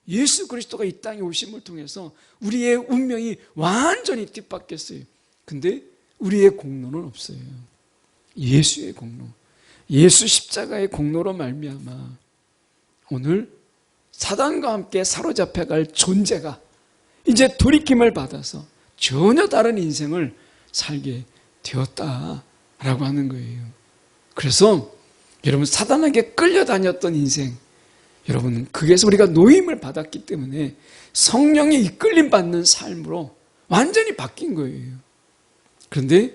예수 그리스도가 이 땅에 오심을 통해서 우리의 운명이 완전히 뒤바뀌었어요. 근데 우리의 공로는 없어요. 예수의 공로, 예수 십자가의 공로로 말미암아 오늘 사단과 함께 사로잡혀갈 존재가 이제 돌이킴을 받아서 전혀 다른 인생을 살게 되었다라고 하는 거예요. 그래서 여러분, 사단에게 끌려다녔던 인생, 여러분, 거기에서 우리가 노임을 받았기 때문에 성령의 이끌림 받는 삶으로 완전히 바뀐 거예요. 그런데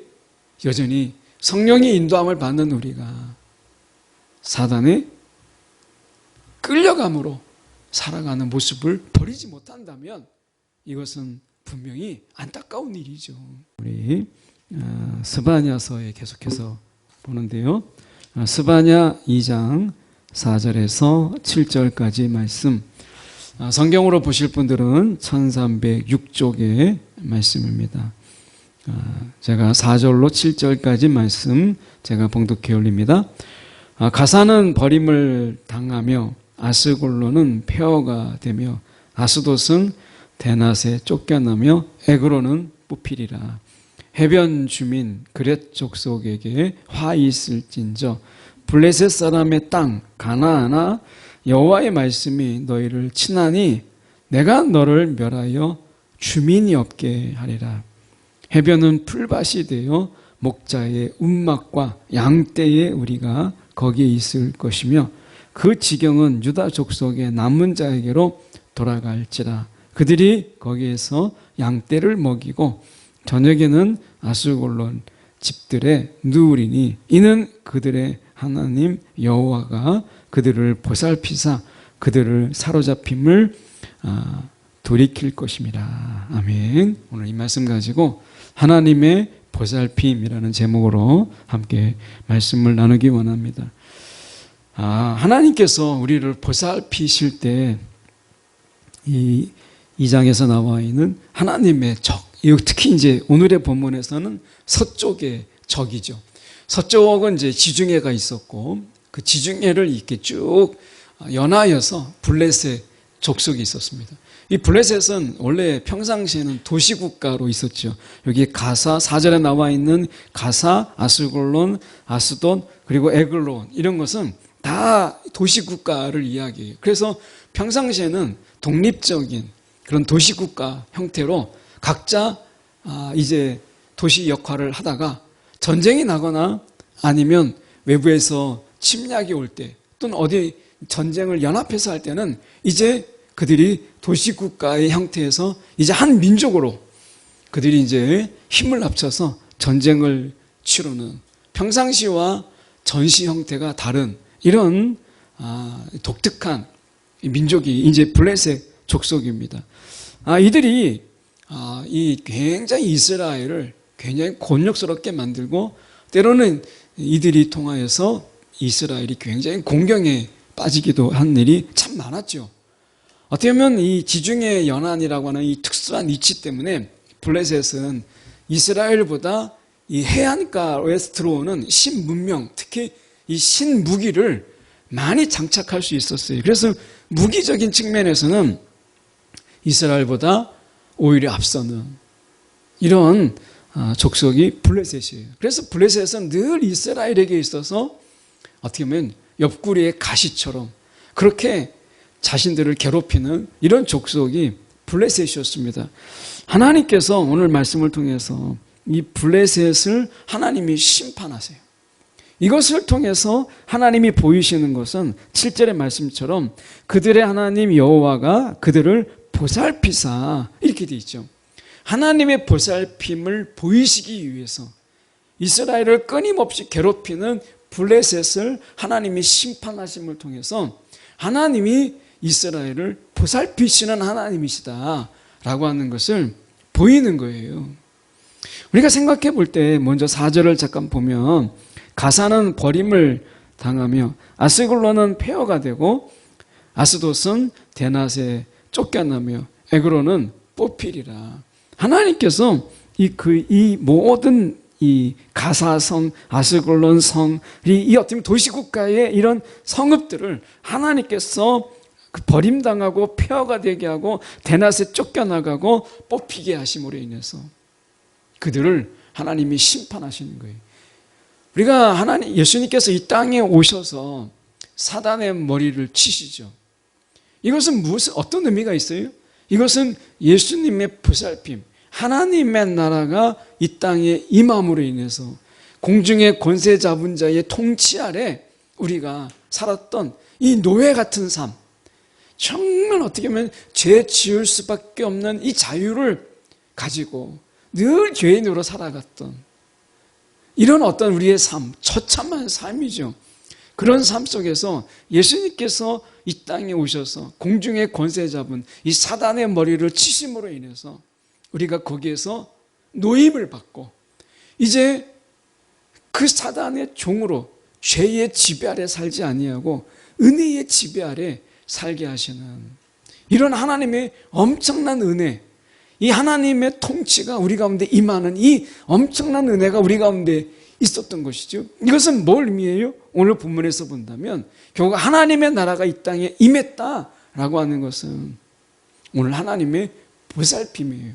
여전히 성령의 인도함을 받는 우리가 사단의 끌려감으로 살아가는 모습을 버리지 못한다면 이것은 분명히 안타까운 일이죠. 우리 스바냐서에 계속해서 보는데요. 스바냐 2장 4절에서 7절까지 말씀, 성경으로 보실 분들은 1306쪽의 말씀입니다. 제가 4절로 7절까지 말씀 제가 봉독해 올립니다. 가사는 버림을 당하며 아스골로는 폐허가 되며 아스돗은 대낮에 쫓겨나며 에그로는 뽑히리라. 해변 주민 그렛 족속에게 화 있을진저 블레셋 사람의 땅 가나안아 여호와의 말씀이 너희를 치나니 내가 너를 멸하여 주민이 없게 하리라. 해변은 풀밭이 되어 목자의 운막과 양떼의 우리가 거기에 있을 것이며 그 지경은 유다 족속의 남은 자에게로 돌아갈지라. 그들이 거기에서 양떼를 먹이고 저녁에는 아스골론 집들에 누우리니 이는 그들의 하나님 여호와가 그들을 보살피사 그들을 사로잡힘을 돌이킬 것임이라. 아멘. 오늘 이 말씀 가지고 하나님의 보살핌이라는 제목으로 함께 말씀을 나누기 원합니다. 하나님께서 우리를 보살피실 때 이 장에서 나와 있는 하나님의 적, 특히 이제 오늘의 본문에서는 서쪽의 적이죠. 서쪽은 이제 지중해가 있었고 그 지중해를 이렇게 쭉 연하여서 블레셋 족속이 있었습니다. 이 블레셋은 원래 평상시에는 도시국가로 있었죠. 여기 가사 4절에 나와 있는 가사, 아스골론, 아스돈 그리고 에글론 이런 것은 다 도시국가를 이야기해요. 그래서 평상시에는 독립적인 그런 도시국가 형태로 각자 이제 도시 역할을 하다가 전쟁이 나거나 아니면 외부에서 침략이 올 때 또는 어디 전쟁을 연합해서 할 때는 이제 그들이 도시국가의 형태에서 이제 한 민족으로 그들이 이제 힘을 합쳐서 전쟁을 치르는 평상시와 전시 형태가 다른 이런 독특한 민족이 이제 블레셋 족속입니다. 이들이 이 굉장히 이스라엘을 굉장히 곤욕스럽게 만들고 때로는 이들이 통하여서 이스라엘이 굉장히 공경에 빠지기도 한 일이 참 많았죠. 어떻게 보면 이 지중해 연안이라고 하는 이 특수한 위치 때문에 블레셋은 이스라엘보다 이 해안가에서 들어오는 신문명, 특히 이 신무기를 많이 장착할 수 있었어요. 그래서 무기적인 측면에서는 이스라엘보다 오히려 앞서는 이런 족속이 블레셋이에요. 그래서 블레셋은 늘 이스라엘에게 있어서 어떻게 보면 옆구리의 가시처럼 그렇게 자신들을 괴롭히는 이런 족속이 블레셋이었습니다. 하나님께서 오늘 말씀을 통해서 이 블레셋을 하나님이 심판하세요. 이것을 통해서 하나님이 보이시는 것은 7절의 말씀처럼 그들의 하나님 여호와가 그들을 보살피사 이렇게 되어 있죠. 하나님의 보살핌을 보이시기 위해서 이스라엘을 끊임없이 괴롭히는 블레셋을 하나님이 심판하심을 통해서 하나님이 이스라엘을 보살피시는 하나님이시다라고 하는 것을 보이는 거예요. 우리가 생각해 볼 때 먼저 4절을 잠깐 보면 가사는 버림을 당하며 아스글론은 폐허가 되고 아스돗은 대낮에 쫓겨나며 에그로는 뽑히리라. 하나님께서 이 모든 이 가사성, 아스글론 성, 이 어떤 도시국가의 이런 성읍들을 하나님께서 그 버림당하고 폐허가 되게 하고 대낮에 쫓겨나가고 뽑히게 하심으로 인해서 그들을 하나님이 심판하시는 거예요. 우리가 예수님께서 이 땅에 오셔서 사단의 머리를 치시죠. 이것은 어떤 의미가 있어요? 이것은 예수님의 보살핌, 하나님의 나라가 이 땅에 임함으로 인해서 공중의 권세 잡은 자의 통치 아래 우리가 살았던 이 노예 같은 삶, 정말 어떻게 보면 죄 지을 수밖에 없는 이 자유를 가지고 늘 죄인으로 살아갔던 이런 어떤 우리의 삶, 처참한 삶이죠. 그런 삶 속에서 예수님께서 이 땅에 오셔서 공중의 권세 잡은 이 사단의 머리를 치심으로 인해서 우리가 거기에서 노임을 받고 이제 그 사단의 종으로 죄의 지배 아래 살지 아니하고 은혜의 지배 아래 살게 하시는 이런 하나님의 엄청난 은혜, 이 하나님의 통치가 우리 가운데 임하는 이 엄청난 은혜가 우리 가운데 있었던 것이죠. 이것은 뭘 의미해요? 오늘 본문에서 본다면 결국 하나님의 나라가 이 땅에 임했다라고 하는 것은 오늘 하나님의 보살핌이에요.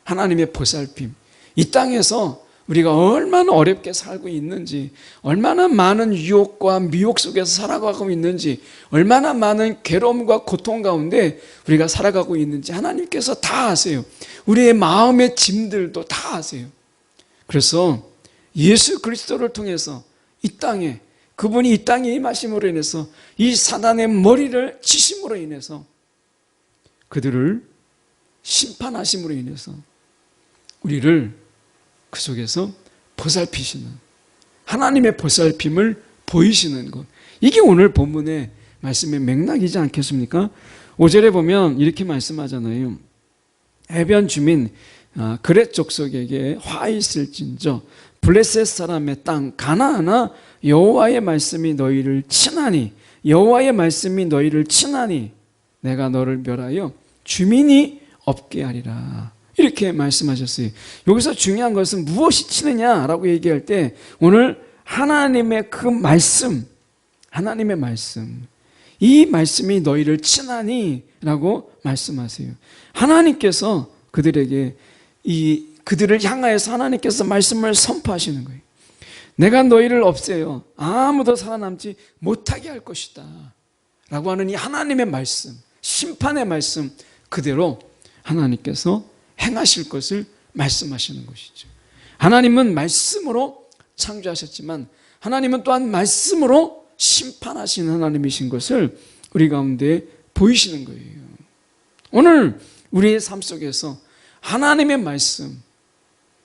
하나님의 보살핌. 이 땅에서 우리가 얼마나 어렵게 살고 있는지, 얼마나 많은 유혹과 미혹 속에서 살아가고 있는지, 얼마나 많은 괴로움과 고통 가운데 우리가 살아가고 있는지 하나님께서 다 아세요. 우리의 마음의 짐들도 다 아세요. 그래서 예수 그리스도를 통해서 이 땅에, 그분이 이 땅에 임하심으로 인해서 이 사단의 머리를 치심으로 인해서 그들을 심판하심으로 인해서 우리를 그 속에서 보살피시는, 하나님의 보살핌을 보이시는 것, 이게 오늘 본문의 말씀의 맥락이지 않겠습니까? 5절에 보면 이렇게 말씀하잖아요. 해변 주민 그렛 족속에게 화 있을진저 블레셋 사람의 땅 가나안아 여호와의 말씀이 너희를 치나니, 여호와의 말씀이 너희를 치나니 내가 너를 멸하여 주민이 없게 하리라. 이렇게 말씀하셨어요. 여기서 중요한 것은 무엇이 치느냐라고 얘기할 때 오늘 하나님의 그 말씀, 하나님의 말씀, 이 말씀이 너희를 치나니 라고 말씀하세요. 하나님께서 그들에게 그들을 향하여서 하나님께서 말씀을 선포하시는 거예요. 내가 너희를 없애요. 아무도 살아남지 못하게 할 것이다 라고 하는 이 하나님의 말씀, 심판의 말씀 그대로 하나님께서 행하실 것을 말씀하시는 것이죠. 하나님은 말씀으로 창조하셨지만 하나님은 또한 말씀으로 심판하시는 하나님이신 것을 우리 가운데 보이시는 거예요. 오늘 우리의 삶 속에서 하나님의 말씀,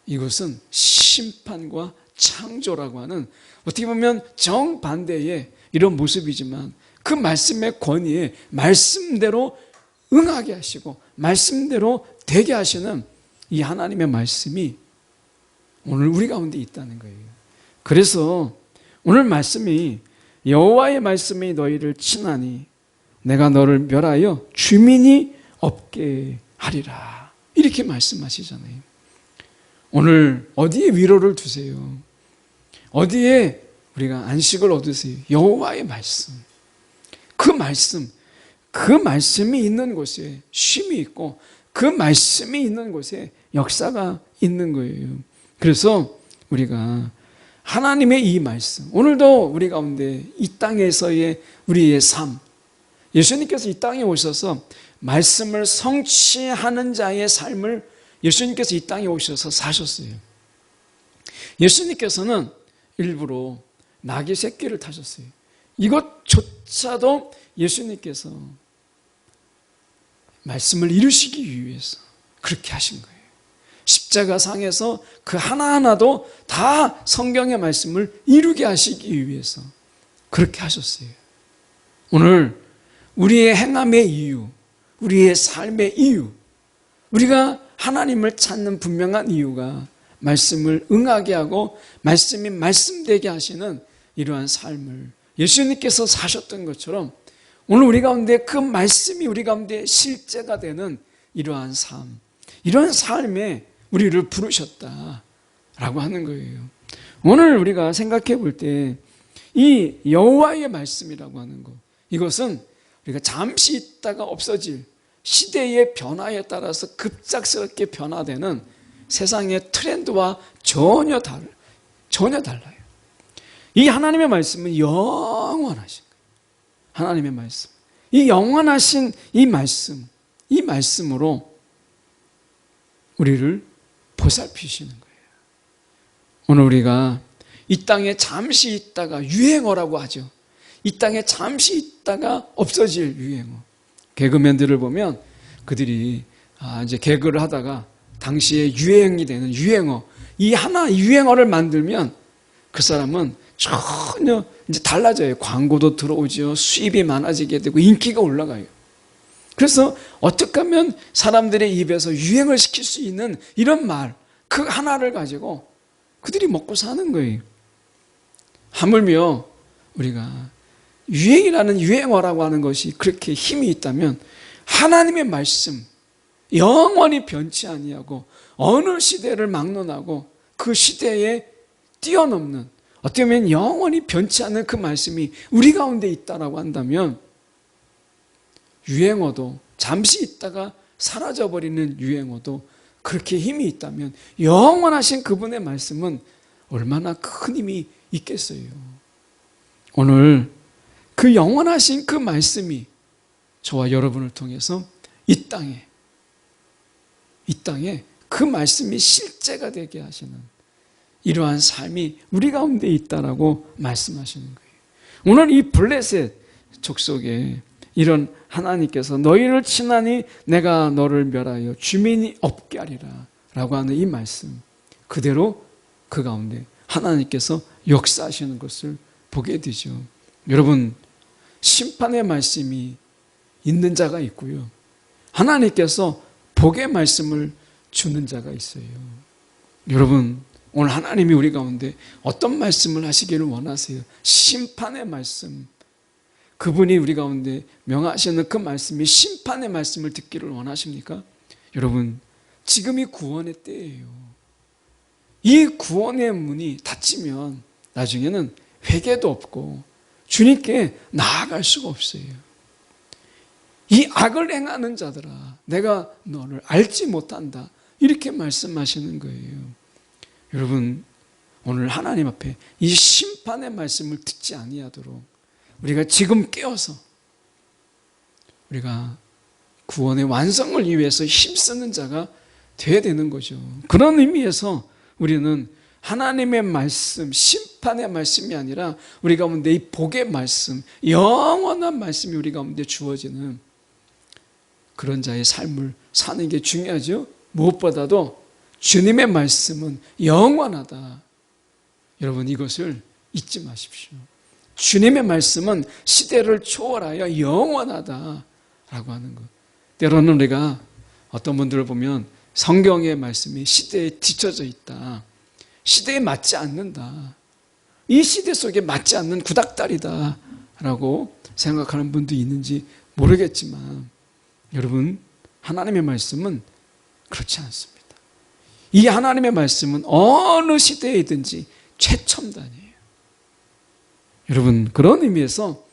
이것은 심판과 창조라고 하는 어떻게 보면 정반대의 이런 모습이지만 그 말씀의 권위에 말씀대로 응하게 하시고 말씀대로 되게 하시는 이 하나님의 말씀이 오늘 우리 가운데 있다는 거예요. 그래서 오늘 말씀이 여호와의 말씀이 너희를 치나니 내가 너를 멸하여 주민이 없게 하리라. 이렇게 말씀하시잖아요. 오늘 어디에 위로를 두세요? 어디에 우리가 안식을 얻으세요? 여호와의 말씀. 그 말씀이 있는 곳에 쉼이 있고 그 말씀이 있는 곳에 역사가 있는 거예요. 그래서 우리가 하나님의 이 말씀, 오늘도 우리 가운데 이 땅에서의 우리의 삶, 예수님께서 이 땅에 오셔서 말씀을 성취하는 자의 삶을 예수님께서 이 땅에 오셔서 사셨어요. 예수님께서는 일부러 나귀 새끼를 타셨어요. 이것조차도 예수님께서 말씀을 이루시기 위해서 그렇게 하신 거예요. 십자가상에서 그 하나하나도 다 성경의 말씀을 이루게 하시기 위해서 그렇게 하셨어요. 오늘 우리의 행함의 이유, 우리의 삶의 이유, 우리가 하나님을 찾는 분명한 이유가 말씀을 응하게 하고 말씀이 말씀되게 하시는 이러한 삶을 예수님께서 사셨던 것처럼 오늘 우리 가운데 그 말씀이 우리 가운데 실제가 되는 이러한 삶, 이러한 삶에 우리를 부르셨다라고 하는 거예요. 오늘 우리가 생각해 볼 때 이 여호와의 말씀이라고 하는 것, 이것은 우리가 잠시 있다가 없어질 시대의 변화에 따라서 급작스럽게 변화되는 세상의 트렌드와 전혀 달라요. 이 하나님의 말씀은 영원하신 거예요. 하나님의 말씀. 이 영원하신 이 말씀으로 우리를 보살피시는 거예요. 오늘 우리가 이 땅에 잠시 있다가 유행어라고 하죠. 이 땅에 잠시 있다가 없어질 유행어. 개그맨들을 보면 그들이 이제 개그를 하다가 당시에 유행이 되는 유행어, 이 하나 유행어를 만들면 그 사람은 전혀 이제 달라져요. 광고도 들어오죠. 수입이 많아지게 되고 인기가 올라가요. 그래서 어떻게 하면 사람들의 입에서 유행을 시킬 수 있는 이런 말, 그 하나를 가지고 그들이 먹고 사는 거예요. 하물며 우리가 유행이라는 유행어라고 하는 것이 그렇게 힘이 있다면 하나님의 말씀, 영원히 변치 아니하고 어느 시대를 막론하고 그 시대에 뛰어넘는, 어떻게 보면 영원히 변치 않는 그 말씀이 우리 가운데 있다라고 한다면 유행어도, 잠시 있다가 사라져버리는 유행어도 그렇게 힘이 있다면 영원하신 그분의 말씀은 얼마나 큰 힘이 있겠어요. 오늘 그 영원하신 그 말씀이 저와 여러분을 통해서 이 땅에 그 말씀이 실제가 되게 하시는 이러한 삶이 우리 가운데 있다라고 말씀하시는 거예요. 오늘 이 블레셋 족속에 이런 하나님께서 너희를 친하니 내가 너를 멸하여 주민이 없게 하리라 라고 하는 이 말씀 그대로 그 가운데 하나님께서 역사하시는 것을 보게 되죠. 여러분, 심판의 말씀이 있는 자가 있고요, 하나님께서 복의 말씀을 주는 자가 있어요. 여러분, 오늘 하나님이 우리 가운데 어떤 말씀을 하시기를 원하세요? 심판의 말씀, 그분이 우리 가운데 명하시는 그 말씀이 심판의 말씀을 듣기를 원하십니까? 여러분, 지금이 구원의 때예요. 이 구원의 문이 닫히면 나중에는 회개도 없고 주님께 나아갈 수가 없어요. 이 악을 행하는 자들아, 내가 너를 알지 못한다, 이렇게 말씀하시는 거예요. 여러분, 오늘 하나님 앞에 이 심판의 말씀을 듣지 아니하도록 우리가 지금 깨어서 우리가 구원의 완성을 위해서 힘쓰는 자가 되어야 되는 거죠. 그런 의미에서 우리는 하나님의 말씀, 심판의 말씀이 아니라 우리 가운데 이 복의 말씀, 영원한 말씀이 우리 가운데 주어지는 그런 자의 삶을 사는 게 중요하죠. 무엇보다도 주님의 말씀은 영원하다. 여러분, 이것을 잊지 마십시오. 주님의 말씀은 시대를 초월하여 영원하다라고 하는 것. 때로는 우리가 어떤 분들을 보면 성경의 말씀이 시대에 뒤처져 있다, 시대에 맞지 않는다, 이 시대 속에 맞지 않는 구닥다리다 라고 생각하는 분도 있는지 모르겠지만 여러분, 하나님의 말씀은 그렇지 않습니다. 이 하나님의 말씀은 어느 시대이든지 최첨단이에요. 여러분, 그런 의미에서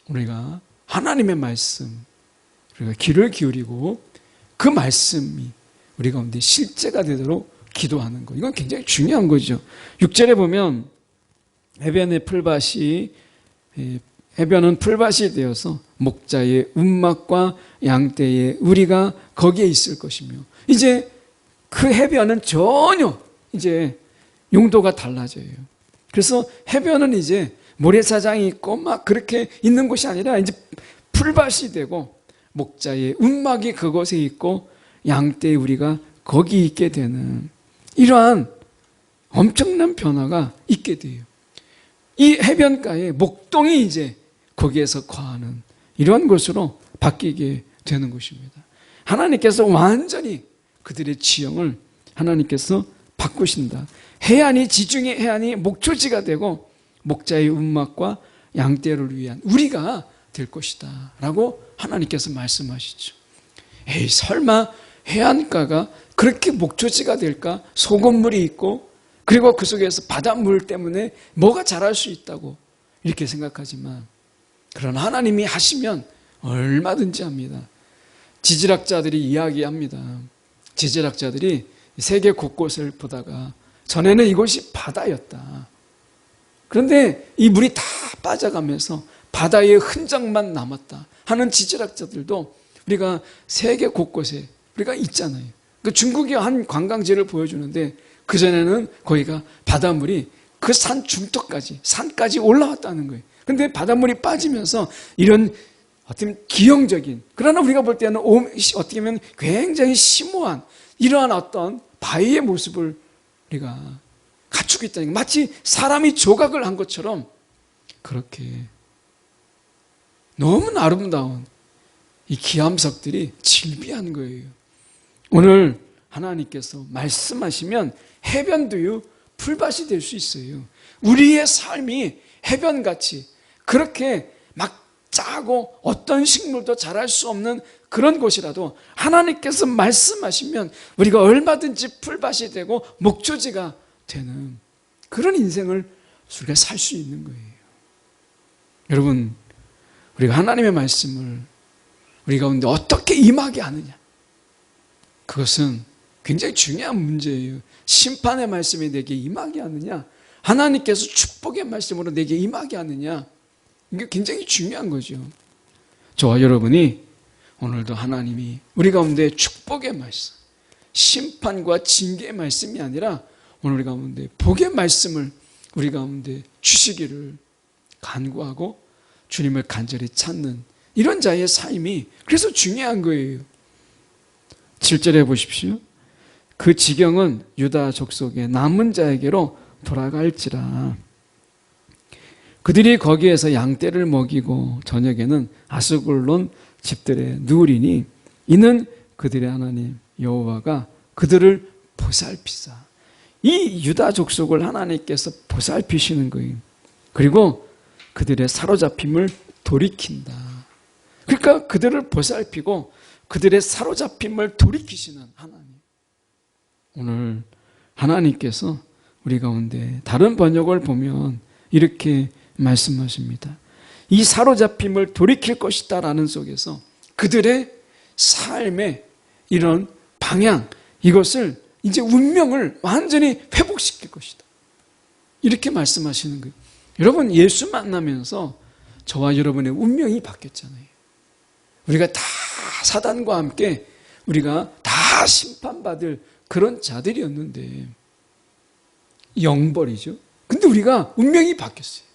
우리가 하나님의 말씀, 우리가 귀를 기울이고 그 말씀이 우리 가운데 실제가 되도록 기도하는 것, 이건 굉장히 중요한 거죠. 6절에 보면 해변의 풀밭이, 해변은 풀밭이 되어서 목자의 운막과 양떼의 우리가 거기에 있을 것이며, 이제 그 해변은 전혀 이제 용도가 달라져요. 그래서 해변은 이제 모래사장이 있고 막 그렇게 있는 곳이 아니라 이제 풀밭이 되고 목자의 운막이 그곳에 있고 양떼의 우리가 거기 있게 되는 이러한 엄청난 변화가 있게 돼요. 이 해변가에 목동이 이제 거기에서 거하는 이런 곳으로 바뀌게 되는 것입니다. 하나님께서 완전히 그들의 지형을 하나님께서 바꾸신다. 해안이, 지중해 해안이 목초지가 되고 목자의 운막과 양떼를 위한 우리가 될 것이다 라고 하나님께서 말씀하시죠. 에이, 설마 해안가가 그렇게 목초지가 될까? 소금물이 있고 그리고 그 속에서 바닷물 때문에 뭐가 자랄 수 있다고 이렇게 생각하지만, 그러나 하나님이 하시면 얼마든지 합니다. 지질학자들이 이야기합니다. 지질학자들이 세계 곳곳을 보다가 전에는 이곳이 바다였다. 그런데 이 물이 다 빠져가면서 바다의 흔적만 남았다 하는 지질학자들도 우리가 세계 곳곳에 우리가 있잖아요. 그 중국의 한 관광지를 보여주는데 그전에는 거기가 바닷물이 그 산 중턱까지 산까지 올라왔다는 거예요. 그런데 바닷물이 빠지면서 이런 어떻게 보면 기형적인, 그러나 우리가 볼 때는 어떻게 보면 굉장히 심오한 이러한 어떤 바위의 모습을 우리가 갖추고 있다는 게, 마치 사람이 조각을 한 것처럼 그렇게 너무 아름다운 이 기암석들이 질비한 거예요. 오늘 하나님께서 말씀하시면 해변도요 풀밭이 될 수 있어요. 우리의 삶이 해변같이 그렇게 막 짜고 어떤 식물도 자랄 수 없는 그런 곳이라도 하나님께서 말씀하시면 우리가 얼마든지 풀밭이 되고 목조지가 되는 그런 인생을 우리가 살 수 있는 거예요. 여러분, 우리가 하나님의 말씀을 우리 가운데 어떻게 임하게 하느냐, 그것은 굉장히 중요한 문제예요. 심판의 말씀이 내게 임하게 하느냐, 하나님께서 축복의 말씀으로 내게 임하게 하느냐, 이게 굉장히 중요한 거죠. 저와 여러분이 오늘도 하나님이 우리 가운데 축복의 말씀, 심판과 징계의 말씀이 아니라 오늘 우리 가운데 복의 말씀을 우리 가운데 주시기를 간구하고 주님을 간절히 찾는 이런 자의 삶이 그래서 중요한 거예요. 7절에 보십시오. 그 지경은 유다 족속의 남은 자에게로 돌아갈지라. 그들이 거기에서 양떼를 먹이고 저녁에는 아스글론 집들에 누우리니 이는 그들의 하나님 여호와가 그들을 보살피사. 이 유다 족속을 하나님께서 보살피시는 거예요. 그리고 그들의 사로잡힘을 돌이킨다. 그러니까 그들을 보살피고 그들의 사로잡힘을 돌이키시는 하나님. 오늘 하나님께서 우리 가운데 다른 번역을 보면 이렇게 말씀하십니다. 이 사로잡힘을 돌이킬 것이다 라는 속에서 그들의 삶의 이런 방향, 이것을 이제 운명을 완전히 회복시킬 것이다, 이렇게 말씀하시는 거예요. 여러분, 예수 만나면서 저와 여러분의 운명이 바뀌었잖아요. 우리가 다 사단과 함께 우리가 다 심판받을 그런 자들이었는데 영벌이죠. 근데 우리가 운명이 바뀌었어요.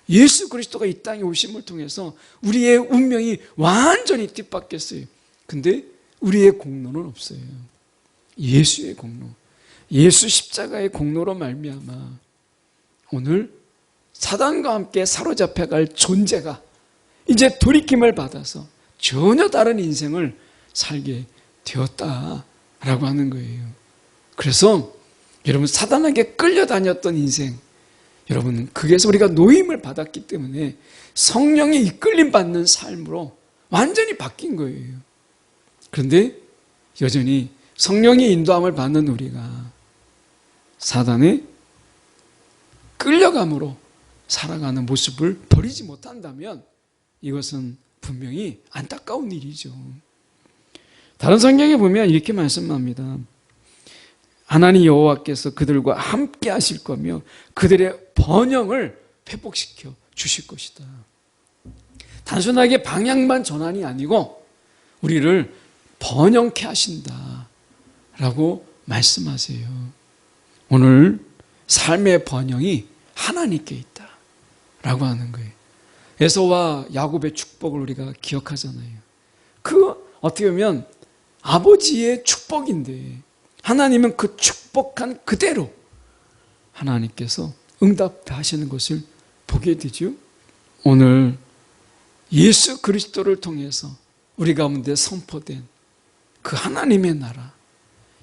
예수 그리스도가 이 땅에 오심을 통해서 우리의 운명이 완전히 뒤바뀌었어요. 근데 우리의 공로는 없어요. 예수의 공로, 예수 십자가의 공로로 말미암아 오늘 사단과 함께 사로잡혀갈 존재가 이제 돌이킴을 받아서 전혀 다른 인생을 살게 되었다라고 하는 거예요. 그래서 여러분, 사단에게 끌려다녔던 인생, 여러분, 거기에서 우리가 노임을 받았기 때문에 성령의 이끌림 받는 삶으로 완전히 바뀐 거예요. 그런데 여전히 성령의 인도함을 받는 우리가 사단의 끌려감으로 살아가는 모습을 버리지 못한다면 이것은 분명히 안타까운 일이죠. 다른 성경에 보면 이렇게 말씀합니다. 하나님 여호와께서 그들과 함께 하실 거며 그들의 번영을 회복시켜 주실 것이다. 단순하게 방향만 전환이 아니고 우리를 번영케 하신다 라고 말씀하세요. 오늘 삶의 번영이 하나님께 있다 라고 하는 거예요. 에서와 야곱의 축복을 우리가 기억하잖아요. 그 어떻게 보면 아버지의 축복인데 하나님은 그 축복한 그대로 하나님께서 응답하시는 것을 보게 되죠. 오늘 예수 그리스도를 통해서 우리 가운데 선포된 그 하나님의 나라,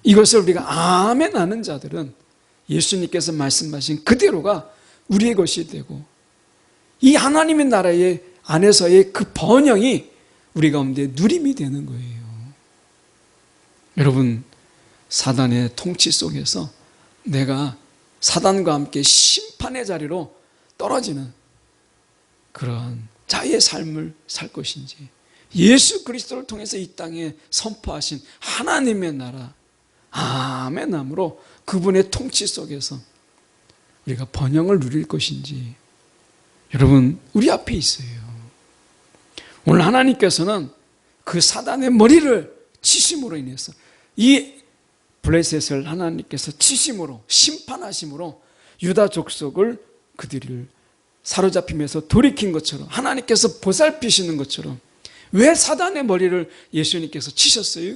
이것을 우리가 아멘 하는 자들은 예수님께서 말씀하신 그대로가 우리의 것이 되고 이 하나님의 나라의 안에서의 그 번영이 우리 가운데 누림이 되는 거예요. 여러분, 사단의 통치 속에서 내가 사단과 함께 심판의 자리로 떨어지는 그러한 자유의 삶을 살 것인지, 예수 그리스도를 통해서 이 땅에 선포하신 하나님의 나라 아멘함으로 그분의 통치 속에서 우리가 번영을 누릴 것인지, 여러분 우리 앞에 있어요. 오늘 하나님께서는 그 사단의 머리를 치심으로 인해서, 이 블레셋을 하나님께서 치심으로, 심판하심으로 유다 족속을 그들을 사로잡히면서 돌이킨 것처럼, 하나님께서 보살피시는 것처럼, 왜 사단의 머리를 예수님께서 치셨어요?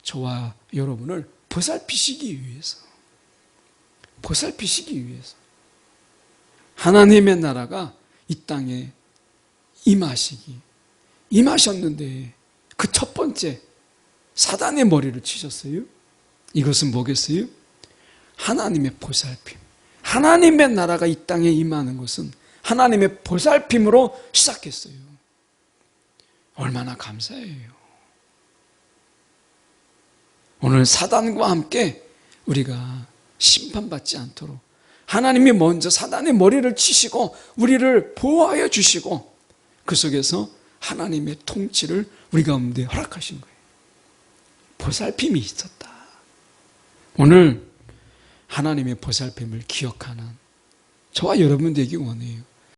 저와 여러분을 보살피시기 위해서, 보살피시기 위해서. 하나님의 나라가 이 땅에 임하셨는데 그 첫 번째 사단의 머리를 치셨어요. 이것은 뭐겠어요? 하나님의 보살핌. 하나님의 나라가 이 땅에 임하는 것은 하나님의 보살핌으로 시작했어요. 얼마나 감사해요. 오늘 사단과 함께 우리가 심판받지 않도록 하나님이 먼저 사단의 머리를 치시고 우리를 보호하여 주시고, 그 속에서 하나님의 통치를 우리 가운데 허락하신 거예요. 보살핌이 있었다. 오늘 하나님의 보살핌을 기억하는 저와 여러분 되기 원해요.